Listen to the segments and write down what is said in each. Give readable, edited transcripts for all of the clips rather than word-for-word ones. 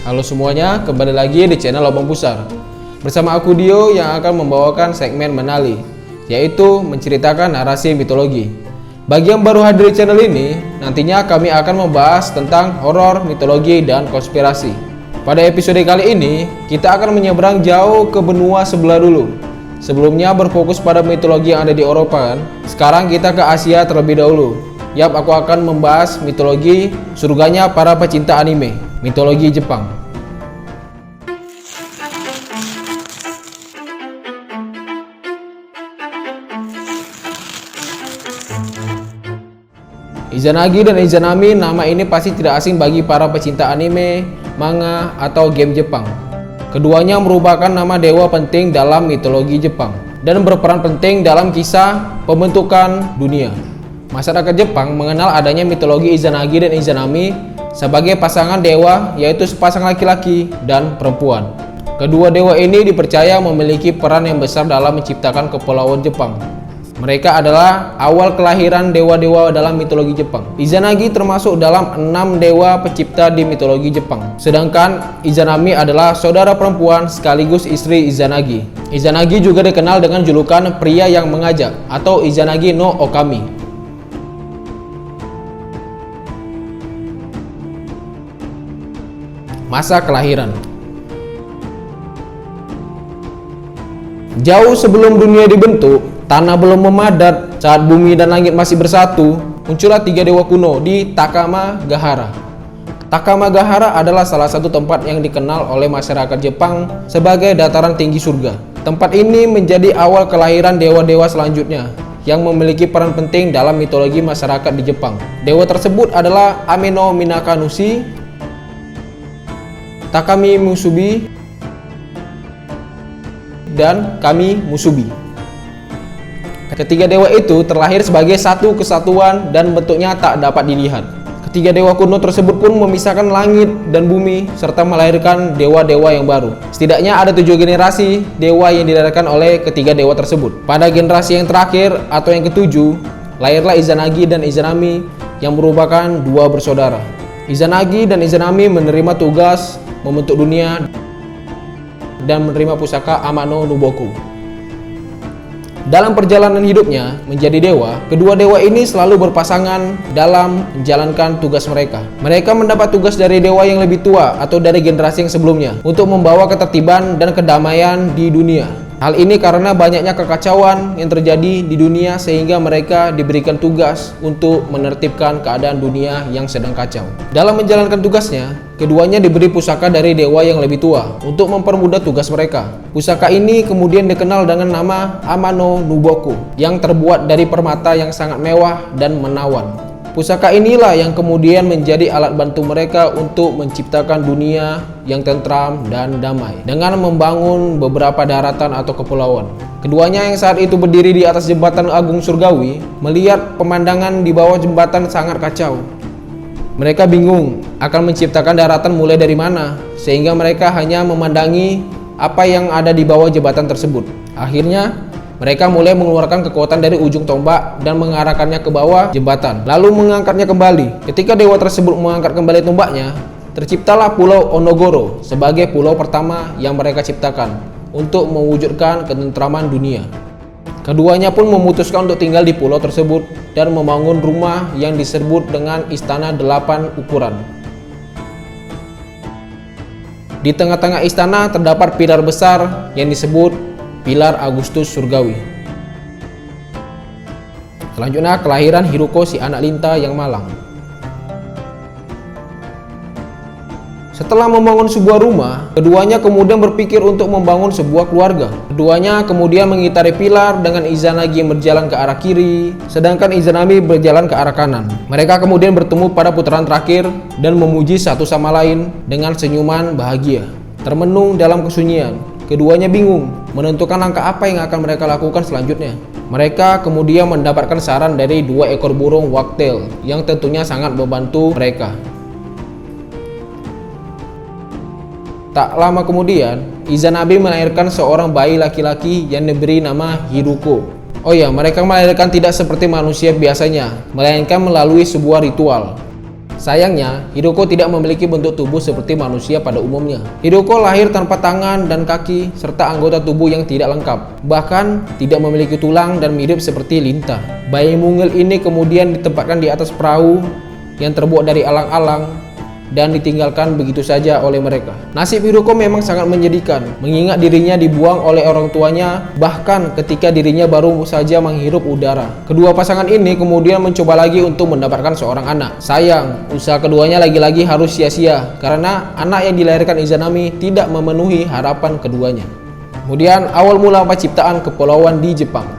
Halo semuanya, kembali lagi di channel Lobang Pusar. Bersama aku Dio yang akan membawakan segmen Menali, yaitu menceritakan narasi mitologi. Bagi yang baru hadir di channel ini, nantinya kami akan membahas tentang horor, mitologi, dan konspirasi. Pada episode kali ini, kita akan menyeberang jauh ke benua sebelah dulu. Sebelumnya berfokus pada mitologi yang ada di Eropa kan? Sekarang kita ke Asia terlebih dahulu. Yap, aku akan membahas mitologi surganya para pecinta anime, mitologi Jepang. Izanagi dan Izanami, nama ini pasti tidak asing bagi para pecinta anime, manga, atau game Jepang. Keduanya merupakan nama dewa penting dalam mitologi Jepang dan berperan penting dalam kisah pembentukan dunia. Masyarakat Jepang mengenal adanya mitologi Izanagi dan Izanami sebagai pasangan dewa, yaitu sepasang laki-laki dan perempuan. Kedua dewa ini dipercaya memiliki peran yang besar dalam menciptakan kepulauan Jepang. Mereka adalah awal kelahiran dewa-dewa dalam mitologi Jepang. Izanagi termasuk dalam 6 dewa pencipta di mitologi Jepang. Sedangkan Izanami adalah saudara perempuan sekaligus istri Izanagi. Izanagi juga dikenal dengan julukan pria yang mengajak atau Izanagi no Okami. Masa kelahiran. Jauh sebelum dunia dibentuk, tanah belum memadat, saat bumi dan langit masih bersatu, muncullah 3 dewa kuno di Takamagahara. Takamagahara adalah salah satu tempat yang dikenal oleh masyarakat Jepang sebagai dataran tinggi surga. Tempat ini menjadi awal kelahiran dewa-dewa selanjutnya yang memiliki peran penting dalam mitologi masyarakat di Jepang. Dewa tersebut adalah Ame no Minakanushi, Takami Musubi, dan Kami Musubi. Ketiga dewa itu terlahir sebagai satu kesatuan dan bentuknya tak dapat dilihat. Ketiga dewa kuno tersebut pun memisahkan langit dan bumi serta melahirkan dewa-dewa yang baru. Setidaknya ada 7 generasi dewa yang dilahirkan oleh ketiga dewa tersebut. Pada generasi yang terakhir atau yang ke-7, lahirlah Izanagi dan Izanami yang merupakan 2 bersaudara. Izanagi dan Izanami menerima tugas membentuk dunia dan menerima pusaka Amano Nuboku. Dalam perjalanan hidupnya menjadi dewa, kedua dewa ini selalu berpasangan dalam menjalankan tugas mereka. Mereka mendapat tugas dari dewa yang lebih tua atau dari generasi yang sebelumnya untuk membawa ketertiban dan kedamaian di dunia. Hal ini karena banyaknya kekacauan yang terjadi di dunia sehingga mereka diberikan tugas untuk menertibkan keadaan dunia yang sedang kacau. Dalam menjalankan tugasnya, keduanya diberi pusaka dari dewa yang lebih tua untuk mempermudah tugas mereka. Pusaka ini kemudian dikenal dengan nama Amano Nuboku yang terbuat dari permata yang sangat mewah dan menawan. Pusaka inilah yang kemudian menjadi alat bantu mereka untuk menciptakan dunia yang tentram dan damai dengan membangun beberapa daratan atau kepulauan. Keduanya yang saat itu berdiri di atas jembatan agung surgawi melihat pemandangan di bawah jembatan sangat kacau. Mereka bingung akan menciptakan daratan mulai dari mana, sehingga mereka hanya memandangi apa yang ada di bawah jembatan tersebut. Akhirnya mereka mulai mengeluarkan kekuatan dari ujung tombak dan mengarahkannya ke bawah jembatan, lalu mengangkatnya kembali. Ketika dewa tersebut mengangkat kembali tombaknya, terciptalah Pulau Onogoro sebagai pulau pertama yang mereka ciptakan untuk mewujudkan ketentraman dunia. Keduanya pun memutuskan untuk tinggal di pulau tersebut dan membangun rumah yang disebut dengan Istana 8 Ukuran. Di tengah-tengah istana terdapat pilar besar yang disebut Pilar Agustus Surgawi. Selanjutnya kelahiran Hiruko, si anak Linta yang malang. Setelah membangun sebuah rumah, keduanya kemudian berpikir untuk membangun sebuah keluarga. Keduanya kemudian mengitari pilar dengan Izanagi berjalan ke arah kiri, sedangkan Izanami berjalan ke arah kanan. Mereka kemudian bertemu pada putaran terakhir dan memuji satu sama lain dengan senyuman bahagia. Termenung dalam kesunyian, keduanya bingung menentukan langkah apa yang akan mereka lakukan selanjutnya. Mereka kemudian mendapatkan saran dari 2 ekor burung wagtail yang tentunya sangat membantu mereka. Tak lama kemudian, Izanami melahirkan seorang bayi laki-laki yang diberi nama Hiruko. Oh ya, mereka melahirkan tidak seperti manusia biasanya, melainkan melalui sebuah ritual. Sayangnya, Hidoko tidak memiliki bentuk tubuh seperti manusia pada umumnya. Hidoko lahir tanpa tangan dan kaki serta anggota tubuh yang tidak lengkap, bahkan tidak memiliki tulang dan mirip seperti lintah. Bayi mungil ini kemudian ditempatkan di atas perahu yang terbuat dari alang-alang dan ditinggalkan begitu saja oleh mereka. Nasib Hidoko memang sangat menyedihkan, mengingat dirinya dibuang oleh orang tuanya bahkan ketika dirinya baru saja menghirup udara. Kedua pasangan ini kemudian mencoba lagi untuk mendapatkan seorang anak. Sayang, usaha keduanya lagi-lagi harus sia-sia karena anak yang dilahirkan Izanami tidak memenuhi harapan keduanya. Kemudian awal mula penciptaan kepulauan di Jepang.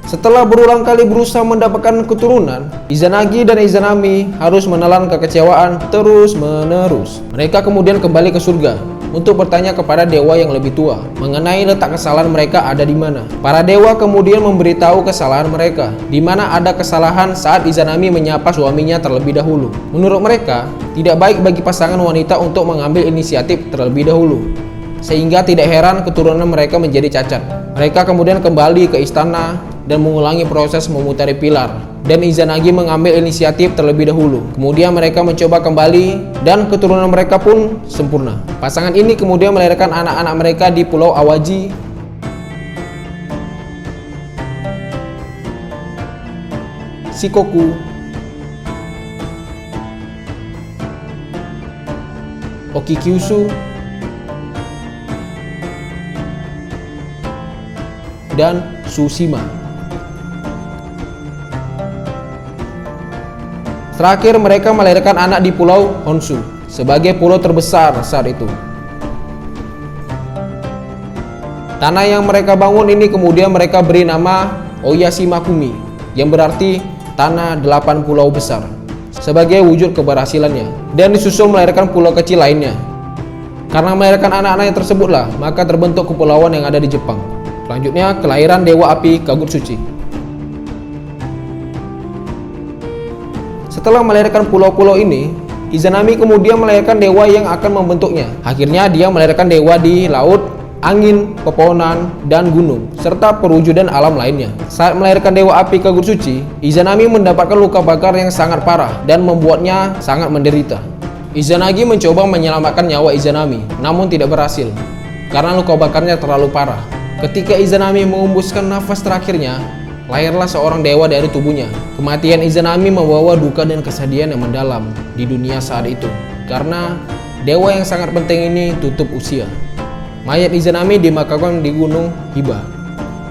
Setelah berulang kali berusaha mendapatkan keturunan, Izanagi dan Izanami harus menelan kekecewaan terus-menerus. Mereka kemudian kembali ke surga untuk bertanya kepada dewa yang lebih tua mengenai letak kesalahan mereka ada di mana. Para dewa kemudian memberitahu kesalahan mereka, di mana ada kesalahan saat Izanami menyapa suaminya terlebih dahulu. Menurut mereka, tidak baik bagi pasangan wanita untuk mengambil inisiatif terlebih dahulu, sehingga tidak heran keturunan mereka menjadi cacat. Mereka kemudian kembali ke istana dan mengulangi proses memutari pilar, dan Izanagi mengambil inisiatif terlebih dahulu. Kemudian mereka mencoba kembali dan keturunan mereka pun sempurna. Pasangan ini kemudian melahirkan anak-anak mereka di Pulau Awaji, Shikoku, Okikyushu, dan Tsushima. Terakhir mereka melahirkan anak di Pulau Honshu sebagai pulau terbesar saat itu. Tanah yang mereka bangun ini kemudian mereka beri nama Oyashimakumi, yang berarti tanah 8 pulau besar, sebagai wujud keberhasilannya, dan disusul melahirkan pulau kecil lainnya. Karena melahirkan anak-anak yang tersebutlah maka terbentuk kepulauan yang ada di Jepang. Selanjutnya, kelahiran Dewa Api Kagutsuchi. Setelah melahirkan pulau-pulau ini, Izanami kemudian melahirkan dewa yang akan membentuknya. Akhirnya dia melahirkan dewa di laut, angin, pepohonan, dan gunung, serta perwujudan alam lainnya. Saat melahirkan Dewa Api Kagutsuchi, Izanami mendapatkan luka bakar yang sangat parah dan membuatnya sangat menderita. Izanagi mencoba menyelamatkan nyawa Izanami, namun tidak berhasil karena luka bakarnya terlalu parah. Ketika Izanami mengembuskan nafas terakhirnya, lahirlah seorang dewa dari tubuhnya. Kematian Izanami membawa duka dan kesedihan yang mendalam di dunia saat itu, karena dewa yang sangat penting ini tutup usia. Mayat Izanami dimakamkan di Gunung Hiba.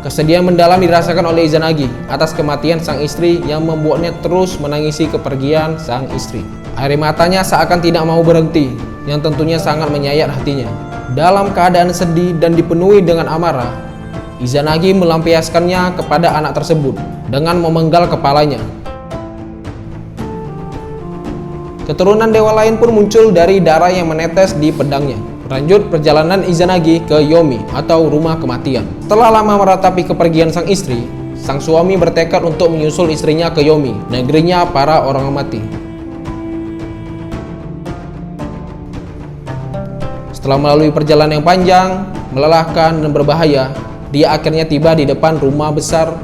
Kesedihan mendalam dirasakan oleh Izanagi atas kematian sang istri yang membuatnya terus menangisi kepergian sang istri. Air matanya seakan tidak mau berhenti, yang tentunya sangat menyayat hatinya. Dalam keadaan sedih dan dipenuhi dengan amarah, Izanagi melampiaskannya kepada anak tersebut dengan memenggal kepalanya. Keturunan dewa lain pun muncul dari darah yang menetes di pedangnya. Lanjut perjalanan Izanagi ke Yomi atau rumah kematian. Setelah lama meratapi kepergian sang istri, sang suami bertekad untuk menyusul istrinya ke Yomi, negerinya para orang mati. Setelah melalui perjalanan yang panjang, melelahkan, dan berbahaya, dia akhirnya tiba di depan rumah besar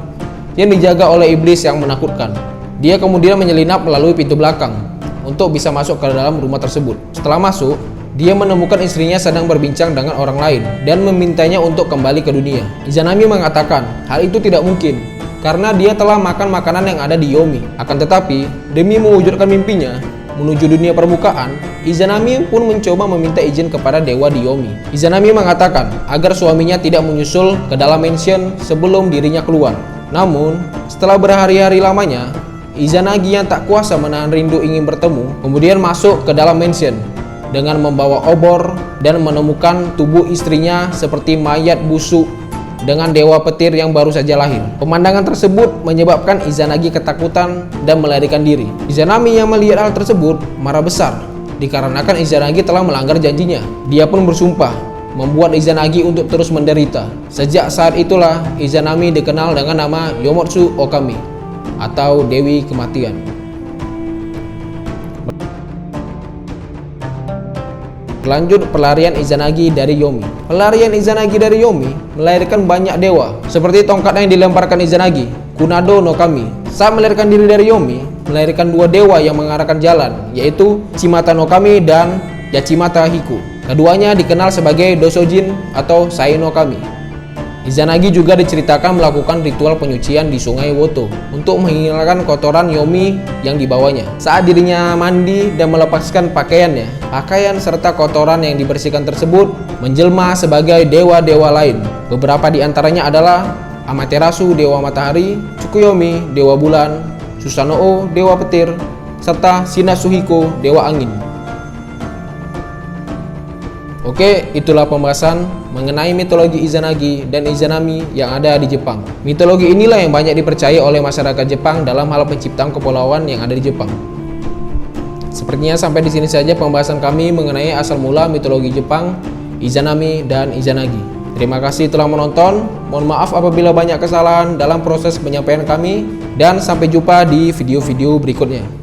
yang dijaga oleh iblis yang menakutkan. Dia kemudian menyelinap melalui pintu belakang untuk bisa masuk ke dalam rumah tersebut. Setelah masuk, dia menemukan istrinya sedang berbincang dengan orang lain dan memintanya untuk kembali ke dunia. Izanami mengatakan hal itu tidak mungkin karena dia telah makan makanan yang ada di Yomi. Akan tetapi, demi mewujudkan mimpinya menuju dunia permukaan, Izanami pun mencoba meminta izin kepada dewa di Yomi. Izanami mengatakan agar suaminya tidak menyusul ke dalam mansion sebelum dirinya keluar. Namun, setelah berhari-hari lamanya, Izanagi yang tak kuasa menahan rindu ingin bertemu, kemudian masuk ke dalam mansion dengan membawa obor dan menemukan tubuh istrinya seperti mayat busuk dengan dewa petir yang baru saja lahir. Pemandangan tersebut menyebabkan Izanagi ketakutan dan melarikan diri. Izanami yang melihat hal tersebut marah besar dikarenakan Izanagi telah melanggar janjinya. Dia pun bersumpah membuat Izanagi untuk terus menderita. Sejak saat itulah Izanami dikenal dengan nama Yomotsu Okami atau Dewi Kematian. Lanjut pelarian Izanagi dari Yomi. Pelarian Izanagi dari Yomi melahirkan banyak dewa, seperti tongkat yang dilemparkan Izanagi, Kunado no Kami, saat melahirkan diri dari Yomi, melahirkan dua dewa yang mengarahkan jalan, yaitu Shimata no Kami dan Yachimata Hiku. Keduanya dikenal sebagai Dosojin atau Sai no Kami. Izanagi juga diceritakan melakukan ritual penyucian di sungai Woto untuk menghilangkan kotoran Yomi yang dibawanya. Saat dirinya mandi dan melepaskan pakaiannya, pakaian serta kotoran yang dibersihkan tersebut menjelma sebagai dewa-dewa lain. Beberapa di antaranya adalah Amaterasu, dewa matahari, Tsukuyomi, dewa bulan, Susanoo, dewa petir, serta Shinatsuhiko, dewa angin. Oke, itulah pembahasan mengenai mitologi Izanagi dan Izanami yang ada di Jepang. Mitologi inilah yang banyak dipercaya oleh masyarakat Jepang dalam hal penciptaan kepulauan yang ada di Jepang. Sepertinya sampai di sini saja pembahasan kami mengenai asal mula mitologi Jepang, Izanami dan Izanagi. Terima kasih telah menonton. Mohon maaf apabila banyak kesalahan dalam proses penyampaian kami, dan sampai jumpa di video-video berikutnya.